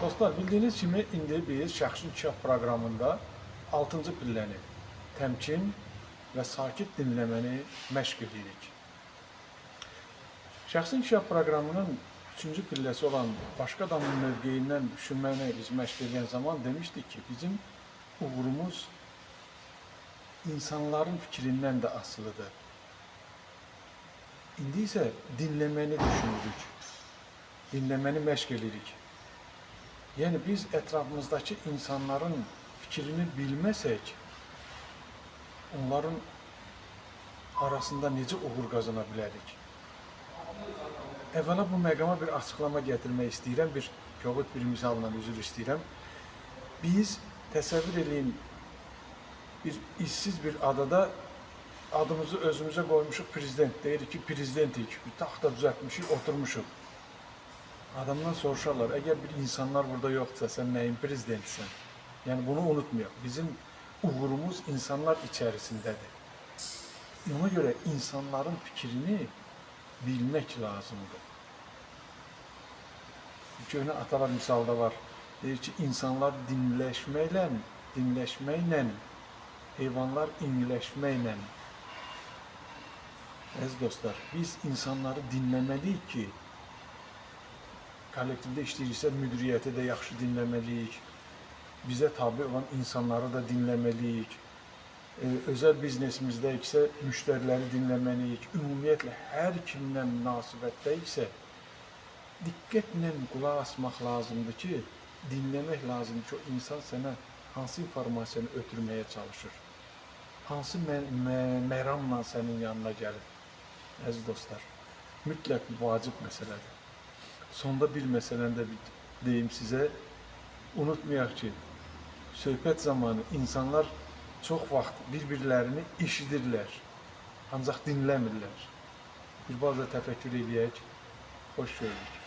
Dostlar, bildiğiniz kimi indi biz şəxsi inkişaf proqramında 6-cı pilləni təmkin və sakit dinləməni məşq edirik. Şəxsi inkişaf proqramının 3-cü pilləsi olan başqa adamın mövqeyindən düşünməni biz məşq edən zaman demişdik ki, bizim uğurumuz insanların fikrindən də asılıdır. İndi isə dinləməni düşünürük, dinləməni məşq edirik. Yəni biz ətrafımızdakı insanların fikrini bilməsək, onların arasında necə uğur qazana bilərik? Əvvəla bu məqama bir açıqlama gətirmək istəyirəm, bir kobud bir misalla üzr istəyirəm. Biz təsəvvür edin, bir işsiz bir adada adımızı özümüzə qoymuşuq prezident. Deyirik ki, prezidentik, bir taxta düzəltmişik, oturmuşuq. Adamdan soruşarlar, əgər bir insanlar burada yoxdursa, sən nəyin prezidentisən? Yəni bunu unutmayaq. Bizim uğurumuz insanlar içərisindədir. Ona görə insanların fikrini bilmək lazımdır. Köhnə atalar misalda var. Deyir ki, insanlar dinləşməklə, heyvanlar inləşməklə. Əziz dostlar, biz insanları dinləməliyik ki, kollektivdə işləyirsə müdiriyyəti də yaxşı dinləməliyik, bizə tabi olan insanları da dinləməliyik, özəl biznesimizdə isə müştəriləri dinləməliyik, ümumiyyətlə hər kimlə münasibətdə isə diqqətlə qulaq asmaq lazımdır ki, dinləmək lazımdır ki, o insan sənə hansı informasiyanı ötürməyə çalışır, hansı məramla sənin yanına gəlir. Əziz dostlar, mütləq vacib məsələdir. Sonda bir məsələni də deyim sizə, unutmayaq ki, söhbət zamanı insanlar çox vaxt bir-birlərini eşidirlər, ancaq dinləmirlər. Bir bazda təfəkkür edək, xoş gördük.